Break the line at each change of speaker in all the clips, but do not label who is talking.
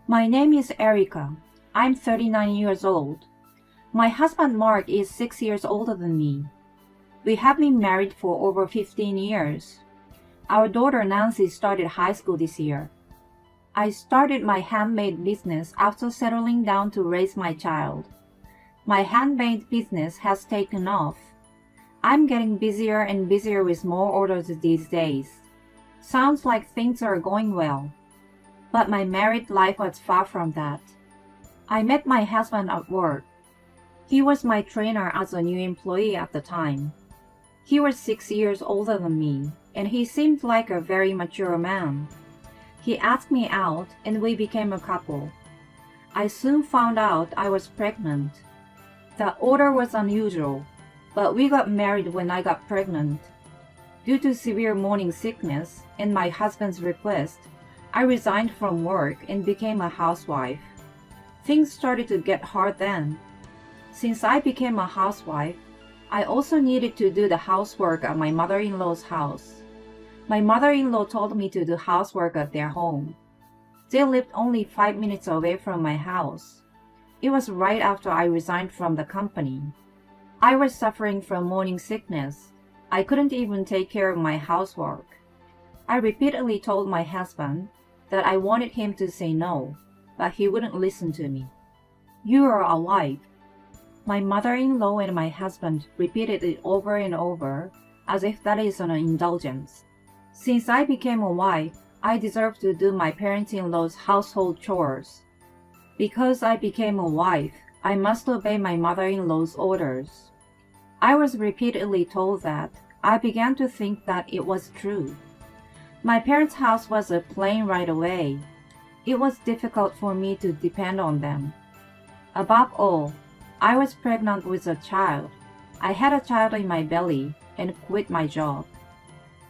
My name is Erica. I'm 39 years old. My husband Mark is 6 years older than me. We have been married for over 15 years. Our daughter Nancy started high school this year. I started my handmade business after settling down to raise my child. My handmade business has taken off. I'm getting busier and busier with more orders these days. Sounds like things are going well. But my married life was far from that. I met my husband at work. He was my trainer as a new employee at the time. He was 6 years older than me, and he seemed like a very mature man. He asked me out, and we became a couple. I soon found out I was pregnant. The order was unusual, but we got married when I got pregnant. Due to severe morning sickness and my husband's request, I resigned from work and became a housewife. Things started to get hard then. Since I became a housewife, I also needed to do the housework at my mother-in-law's house. My mother-in-law told me to do housework at their home. They lived only 5 minutes away from my house. It was right after I resigned from the company. I was suffering from morning sickness. I couldn't even take care of my housework. I repeatedly told my husband that I wanted him to say no, but he wouldn't listen to me. "You are a wife." My mother-in-law and my husband repeated it over and over, as if that is an indulgence. Since I became a wife, I deserve to do my parents-in-law's household chores. Because I became a wife, I must obey my mother-in-law's orders. I was repeatedly told that. I began to think that it was true. My parents' house was a plane right away. It was difficult for me to depend on them. Above all, I was pregnant with a child. I had a child in my belly and quit my job.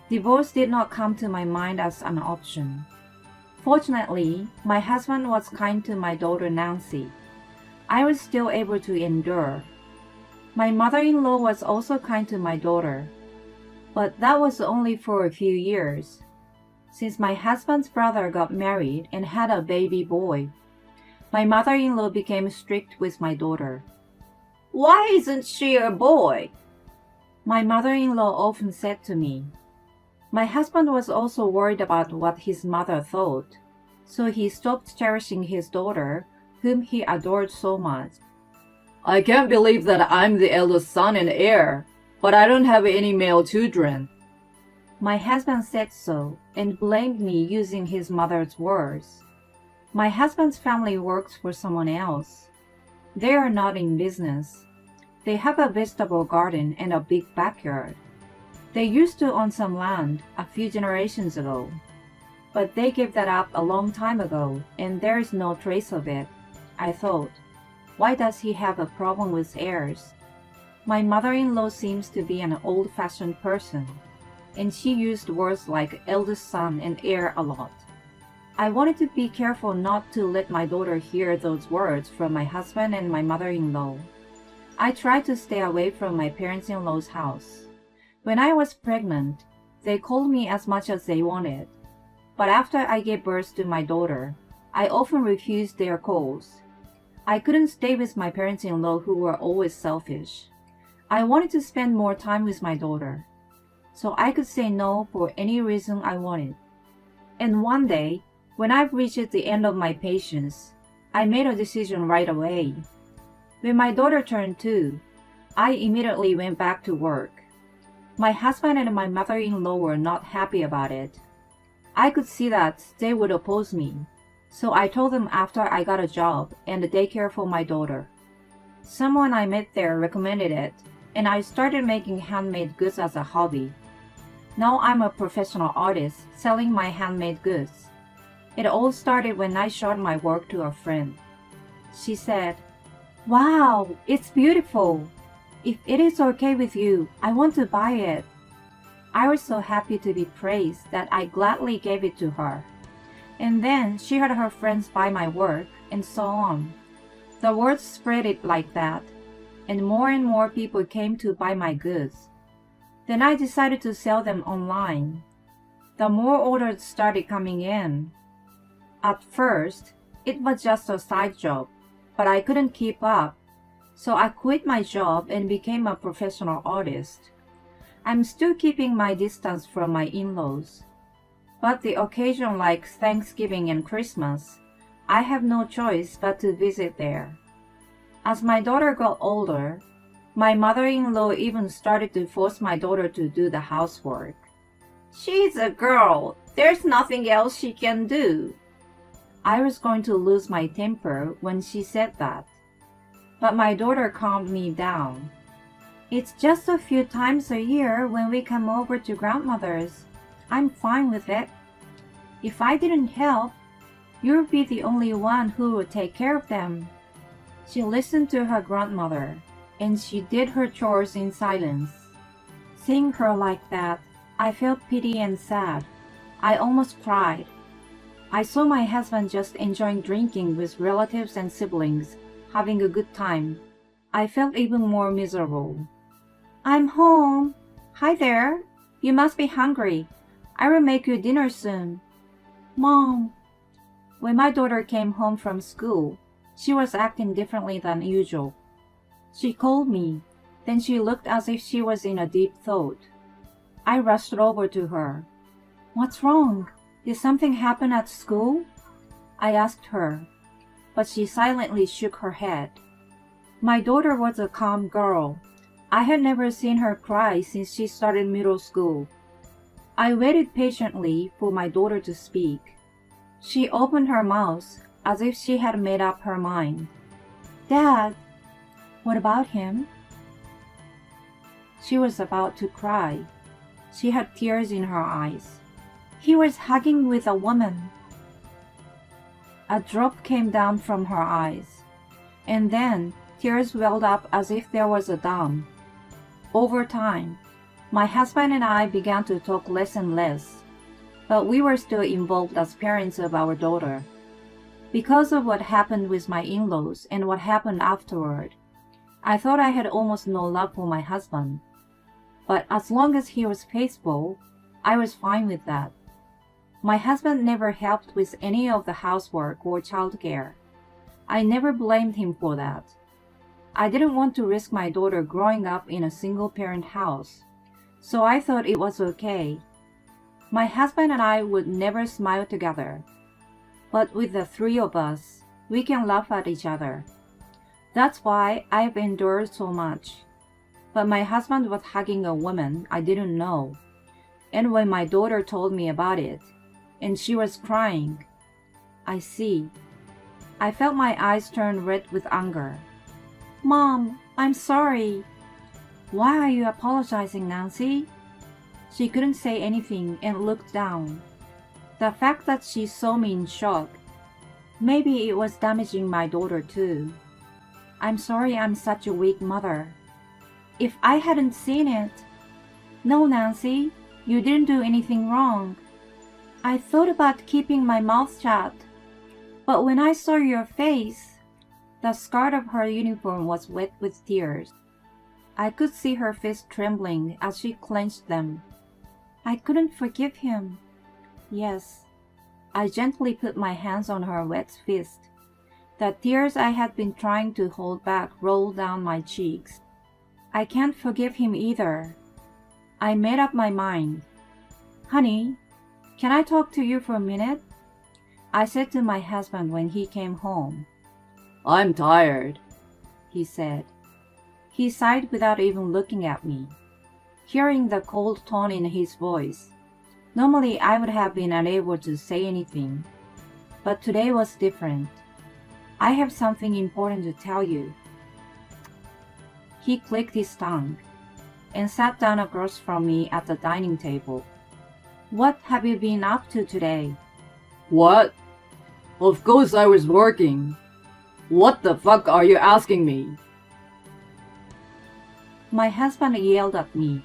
Divorce did not come to my mind as an option. Fortunately, my husband was kind to my daughter Nancy. I was still able to endure. My mother-in-law was also kind to my daughter, but that was only for a few years. Since my husband's brother got married and had a baby boy, my mother-in-law became strict with my daughter. "Why isn't she a boy?" my mother-in-law often said to me. My husband was also worried about what his mother thought, so he stopped cherishing his daughter, whom he adored so much. "I can't believe that I'm the eldest son and heir, but I don't have any male children." My husband said so and blamed me using his mother's words. My husband's family works for someone else. They are not in business. They have a vegetable garden and a big backyard. They used to own some land a few generations ago, but they gave that up a long time ago, and there is no trace of it. I thought, why does he have a problem with heirs? My mother-in-law seems to be an old-fashioned person, and she used words like eldest son and heir a lot. I wanted to be careful not to let my daughter hear those words from my husband and my mother-in-law. I tried to stay away from my parents-in-law's house. When I was pregnant, they called me as much as they wanted. But after I gave birth to my daughter, I often refused their calls. I couldn't stay with my parents-in-law who were always selfish. I wanted to spend more time with my daughter, so I could say no for any reason I wanted. And one day, when I've reached the end of my patience, I made a decision right away. When my daughter turned 2, I immediately went back to work. My husband and my mother-in-law were not happy about it. I could see that they would oppose me, so I told them after I got a job and a daycare for my daughter. Someone I met there recommended it, and I started making handmade goods as a hobby. Now I'm a professional artist selling my handmade goods. It all started when I showed my work to a friend. She said, "Wow, it's beautiful. If it is okay with you, I want to buy it." I was so happy to be praised that I gladly gave it to her. And then she had her friends buy my work, and so on. The word spread it like that, and more people came to buy my goods. Then I decided to sell them online. The more orders started coming in. At first, It was just a side job, but I couldn't keep up, so I quit my job and became a professional artist. I'm still keeping my distance from my in-laws, but the occasion like Thanksgiving and Christmas, I have no choice but to visit there. As my daughter got older, my mother-in-law even started to force my daughter to do the housework. She's a girl. There's nothing else she can do. I was going to lose my temper when she said that, but my daughter calmed me down. It's just a few times a year when we come over to grandmother's. I'm fine with it. If I didn't help, you'd be the only one who would take care of them. She listened to her grandmother, and she did her chores in silence. Seeing her like that, I felt pity and sad. I almost cried. I saw my husband just enjoying drinking with relatives and siblings, having a good time. I felt even more miserable. I'm home. Hi there. You must be hungry. I will make you dinner soon. Mom. When my daughter came home from school, she was acting differently than usual. She called me, then she looked as if she was in a deep thought. I rushed over to her. What's wrong? Did something happen at school? I asked her, but she silently shook her head. My daughter was a calm girl. I had never seen her cry since she started middle school. I waited patiently for my daughter to speak. She opened her mouth as if she had made up her mind. Dad, what about him? She was about to cry. She had tears in her eyes. He was hugging with a woman. A drop came down from her eyes, and then tears welled up as if there was a dam. Over time, my husband and I began to talk less and less, but we were still involved as parents of our daughter. Because of what happened with my in-laws and what happened afterward, I thought I had almost no love for my husband. But as long as he was faithful, I was fine with that. My husband never helped with any of the housework or childcare. I never blamed him for that. I didn't want to risk my daughter growing up in a single-parent house, so I thought it was okay. My husband and I would never smile together, but with the three of us, we can laugh at each other. That's why I've endured so much. But my husband was hugging a woman I didn't know, and when my daughter told me about it, and she was crying, I see. I felt my eyes turn red with anger. Mom, I'm sorry. Why are you apologizing, Nancy? She couldn't say anything and looked down. The fact that she saw me in shock, maybe it was damaging my daughter too. I'm sorry I'm such a weak mother. If I hadn't seen it... No, Nancy, you didn't do anything wrong. I thought about keeping my mouth shut, but when I saw your face, the skirt of her uniform was wet with tears. I could see her fist trembling as she clenched them. I couldn't forgive him. Yes. I gently put my hands on her wet fist. The tears I had been trying to hold back rolled down my cheeks. I can't forgive him either. I made up my mind. Honey, can I talk to you for a minute? I said to my husband when he came home. I'm tired, he said. He sighed without even looking at me. Hearing the cold tone in his voice, normally I would have been unable to say anything, but today was different. I have something important to tell you. He clicked his tongue and sat down across from me at the dining table. What have you been up to today?
What? Of course I was working. What the fuck are you asking me?
My husband yelled at me,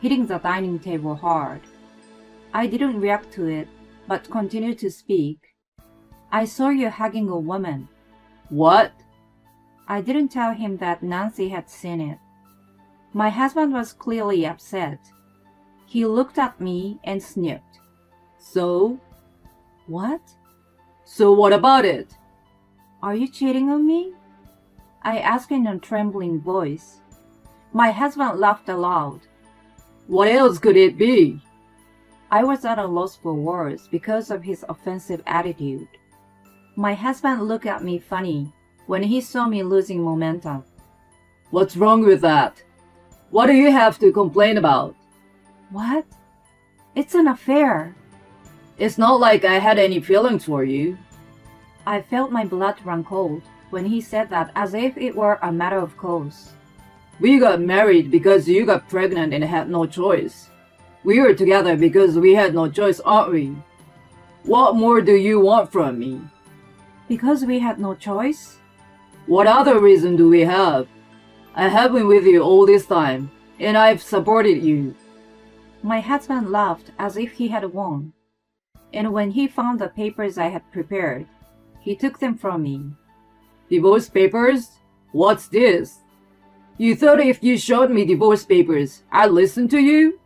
hitting the dining table hard. I didn't react to it, but continued to speak. I saw you hugging a woman.
What?
I didn't tell him that Nancy had seen it. My husband was clearly upset. He looked at me and sniffed.
So?
What?
So what about it?
Are you cheating on me? I asked in a trembling voice. My husband laughed aloud.
What else could it be?
I was at a loss for words because of his offensive attitude. My husband looked at me funny when he saw me losing momentum.
What's wrong with that? What do you have to complain about?
What? It's an affair.
It's not like I had any feelings for you.
I felt my blood run cold when he said that as if it were a matter of course.
We got married because you got pregnant and had no choice. We were together because we had no choice, aren't we? What more do you want from me?
Because we had no choice?
What other reason do we have? I have been with you all this time, and I've supported you.
My husband laughed as if he had won. And when he found the papers I had prepared, he took them from me.
Divorce papers? What's this? You thought if you showed me divorce papers, I'd listen to you?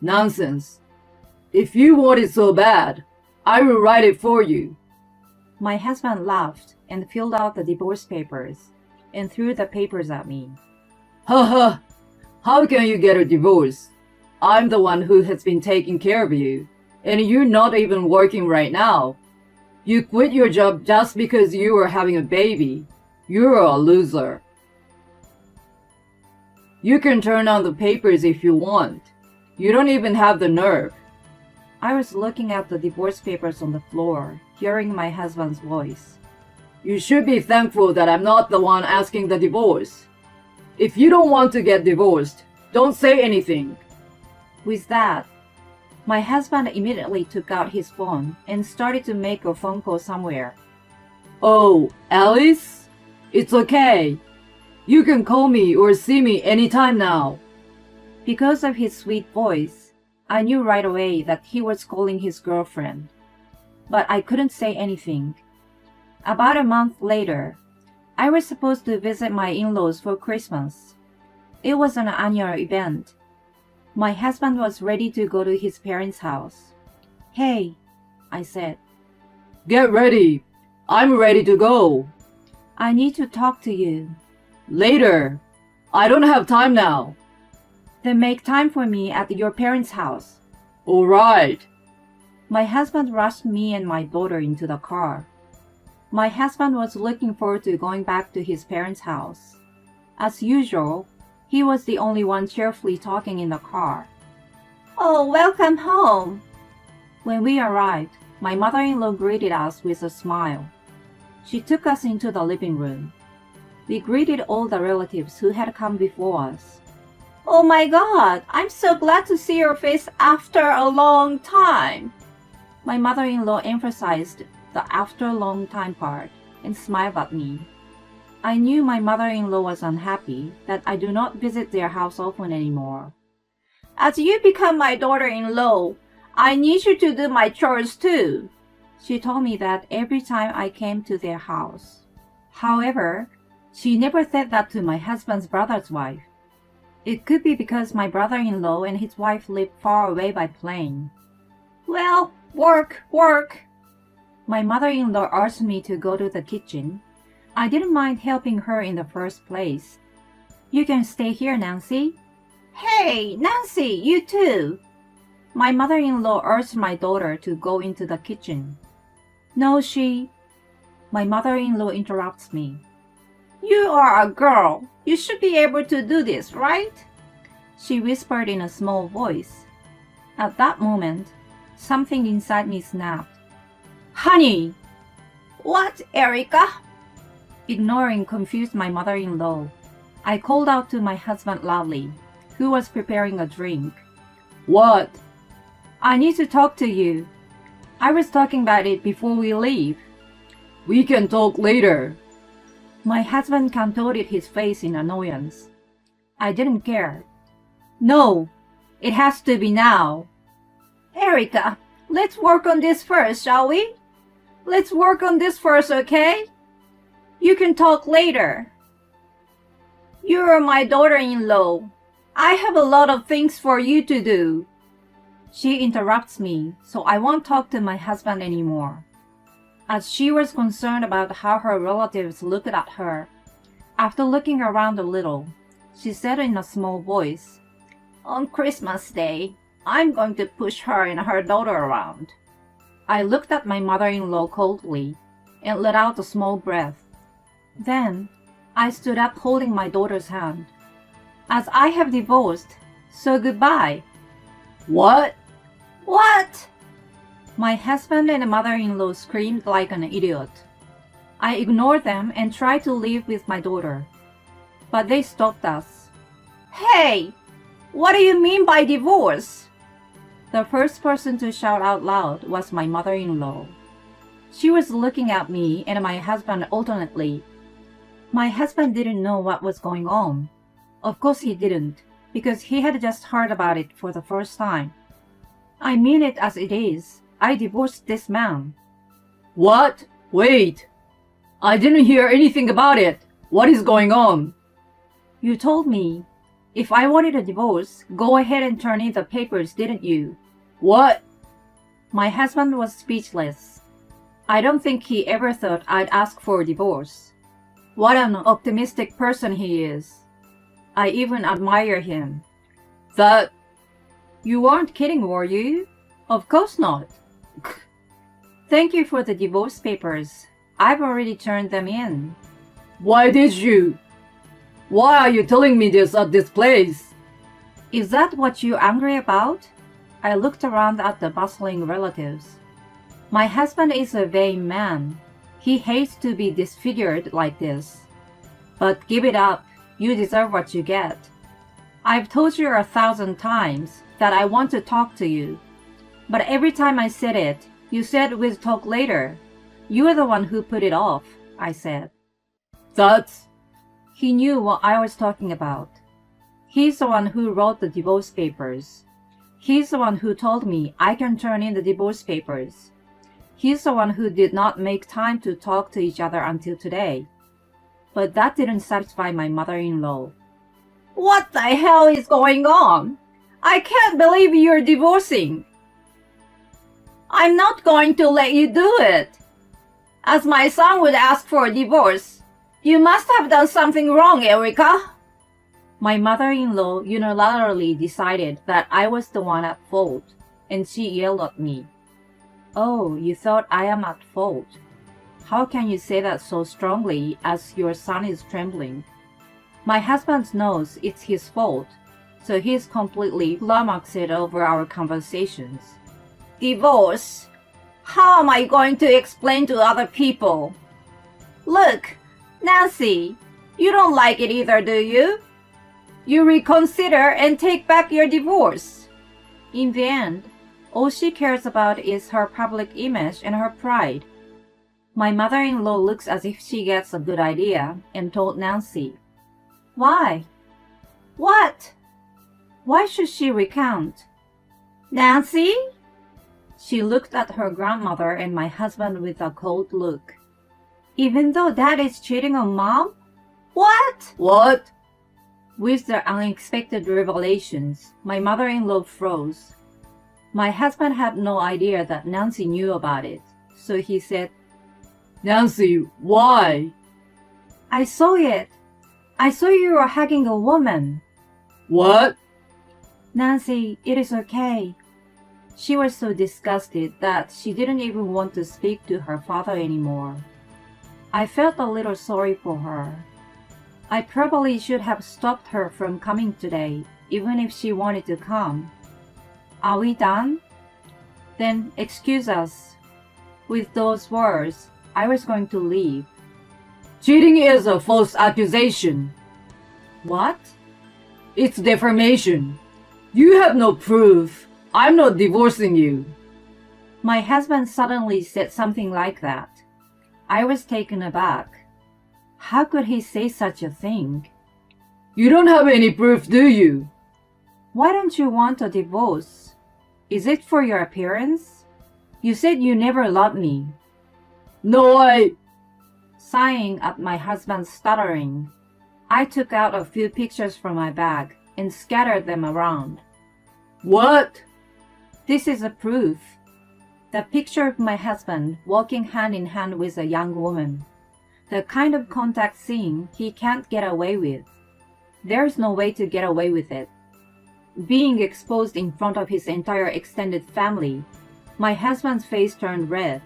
Nonsense. If you want it so bad, I will write it for you.
My husband laughed and filled out the divorce papers and threw the papers at me.
Ha ha! How can you get a divorce? I'm the one who has been taking care of you, and you're not even working right now. You quit your job just because you were having a baby. You're a loser. You can turn on the papers if you want. You don't even have the nerve.
I was looking at the divorce papers on the floor, hearing my husband's voice.
You should be thankful that I'm not the one asking the divorce. If you don't want to get divorced, don't say anything.
With that, my husband immediately took out his phone and started to make a phone call somewhere.
Oh, Alice? It's okay. You can call me or see me anytime now.
Because of his sweet voice, I knew right away that he was calling his girlfriend. But I couldn't say anything. About a month later, I was supposed to visit my in-laws for Christmas. It was an annual event. My husband was ready to go to his parents' house. Hey, I said.
Get ready. I'm ready to go.
I need to talk to you.
Later. I don't have time now.
Then make time for me at your parents' house.
All right.
My husband rushed me and my daughter into the car. My husband was looking forward to going back to his parents' house. As usual, he was the only one cheerfully talking in the car. Oh, welcome home. When we arrived, my mother-in-law greeted us with a smile. She took us into the living room. We greeted all the relatives who had come before us. Oh my God, I'm so glad to see your face after a long time. My mother-in-law emphasized the after a long time part and smiled at me. I knew my mother-in-law was unhappy that I do not visit their house often anymore. As you become my daughter-in-law, I need you to do my chores too. She told me that every time I came to their house. However, she never said that to my husband's brother's wife. It could be because my brother-in-law and his wife lived far away by plane. Well, work. My mother-in-law asked me to go to the kitchen. I didn't mind helping her in the first place. You can stay here, Nancy. Hey, Nancy, you too. My mother-in-law urged my daughter to go into the kitchen. No, My mother-in-law interrupts me. You are a girl. You should be able to do this, right? She whispered in a small voice. At that moment, something inside me snapped. Honey! What, Erica? Ignoring confused my mother-in-law, I called out to my husband loudly, who was preparing a drink.
What?
I need to talk to you. I was talking about it before we leave.
We can talk later.
My husband contorted his face in annoyance. I didn't care. No, it has to be now. Erica, let's work on this first, shall we? Let's work on this first, okay? You can talk later. You're my daughter-in-law. I have a lot of things for you to do. She interrupts me, so I won't talk to my husband anymore. as she was concerned about how her relatives looked at her. After looking around a little, she said in a small voice, "On Christmas Day, I'm going to push her and her daughter around." I looked at my mother-in-law coldly and let out a small breath. Then, I stood up holding my daughter's hand. "As I have divorced, so goodbye."
What?
"What?" My husband and mother-in-law screamed like an idiot. I ignored them and tried to leave with my daughter. But they stopped us. "Hey, what do you mean by divorce?" The first person to shout out loud was my mother-in-law. She was looking at me and my husband alternately. My husband didn't know what was going on. Of course he didn't, because he had just heard about it for the first time. "I mean it as it is. I divorced this man."
What? Wait. I didn't hear anything about it. What is going on?
"You told me if I wanted a divorce, go ahead and turn in the papers, didn't you?"
What?
My husband was speechless. I don't think he ever thought I'd ask for a divorce. What an optimistic person he is. I even admire him.
That...
You weren't kidding, were you? Of course not. Thank you for the divorce papers. I've already turned them in.
Why did you? Why are you telling me this at this place?
Is that what you're angry about? I looked around at the bustling relatives. My husband is a vain man. He hates to be disfigured like this. But give it up. You deserve what you get. I've told you 1,000 times that I want to talk to you. But every time I said it, you said we'd talk later. You're the one who put it off, I said.
That's...
He knew what I was talking about. He's the one who wrote the divorce papers. He's the one who told me I can turn in the divorce papers. He's the one who did not make time to talk to each other until today. But that didn't satisfy my mother-in-law. "What the hell is going on? I can't believe you're divorcing." "I'm not going to let you do it. As my son would ask for a divorce, you must have done something wrong, Erica." My mother-in-law unilaterally decided that I was the one at fault, and she yelled at me. "Oh, you thought I am at fault? How can you say that so strongly as your son is trembling?" My husband knows it's his fault, so he's completely flummoxed over our conversations. "Divorce? How am I going to explain to other people? Look, Nancy, you don't like it either, do you? You reconsider and take back your divorce." In the end, all she cares about is her public image and her pride. My mother-in-law looks as if she gets a good idea and told Nancy. "Why? What? Why should she recount?" "Nancy?" She looked at her grandmother and my husband with a cold look. "Even though Dad is cheating on Mom? What?"
What?
With the unexpected revelations, my mother-in-law froze. My husband had no idea that Nancy knew about it, so he said,
Nancy, why?
"I saw it. I saw you were hugging a woman."
What?
"Nancy, it is okay." She was so disgusted that she didn't even want to speak to her father anymore. I felt a little sorry for her. I probably should have stopped her from coming today, even if she wanted to come. "Are we done? Then excuse us." With those words, I was going to leave.
Cheating is a false accusation.
What?
It's defamation. You have no proof. I'm not divorcing you.
My husband suddenly said something like that. I was taken aback. How could he say such a thing?
You don't have any proof, do you?
Why don't you want a divorce? Is it for your appearance? You said you never loved me.
No,
Sighing at my husband's stuttering, I took out a few pictures from my bag and scattered them around.
What?
This is a proof. The picture of my husband walking hand in hand with a young woman. The kind of contact scene he can't get away with. There's no way to get away with it. Being exposed in front of his entire extended family, my husband's face turned red.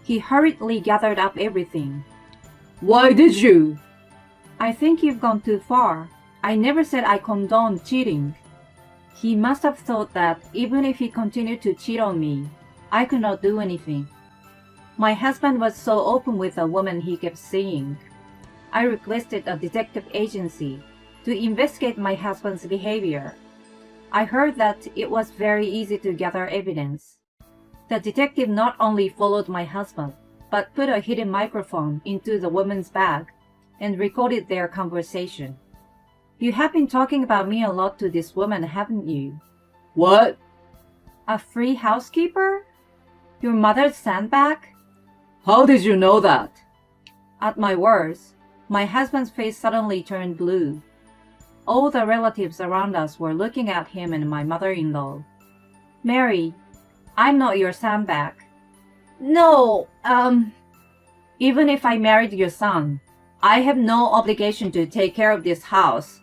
He hurriedly gathered up everything.
Why did you?
I think you've gone too far. I never said I condoned cheating. He must have thought that even if he continued to cheat on me, I could not do anything. My husband was so open with a woman he kept seeing. I requested a detective agency to investigate my husband's behavior. I heard that it was very easy to gather evidence. The detective not only followed my husband, but put a hidden microphone into the woman's bag and recorded their conversation. You have been talking about me a lot to this woman, haven't you?
What?
A free housekeeper? Your mother's sandbag?
How did you know that?
At my words, my husband's face suddenly turned blue. All the relatives around us were looking at him and my mother-in-law. Mary, I'm not your sandbag.
No,
Even if I married your son, I have no obligation to take care of this house.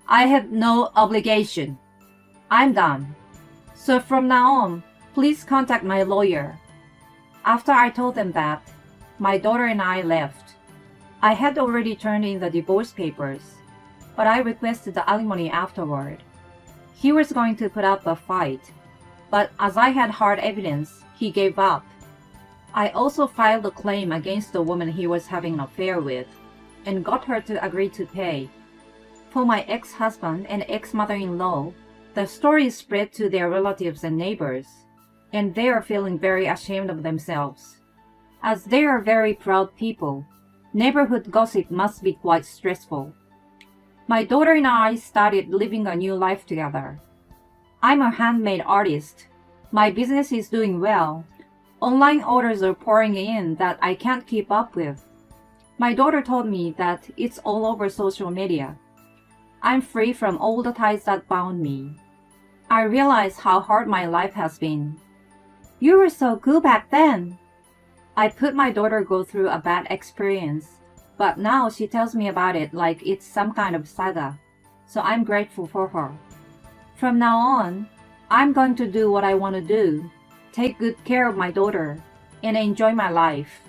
I have no obligation. I'm done. So from now on, please contact my lawyer. After I told them that, my daughter and I left. I had already turned in the divorce papers, but I requested the alimony afterward. He was going to put up a fight, but as I had hard evidence, he gave up. I also filed a claim against the woman he was having an affair with, and got her to agree to pay. For my ex-husband and ex-mother-in-law, the story spread to their relatives and neighbors, and they are feeling very ashamed of themselves. As they are very proud people, neighborhood gossip must be quite stressful. My daughter and I started living a new life together. I'm a handmade artist. My business is doing well. Online orders are pouring in that I can't keep up with. My daughter told me that it's all over social media. I'm free from all the ties that bound me. I realize how hard my life has been. You were so cool back then. I put my daughter go through a bad experience, but now she tells me about it like it's some kind of saga, so I'm grateful for her. From now on, I'm going to do what I want to do, take good care of my daughter, and enjoy my life.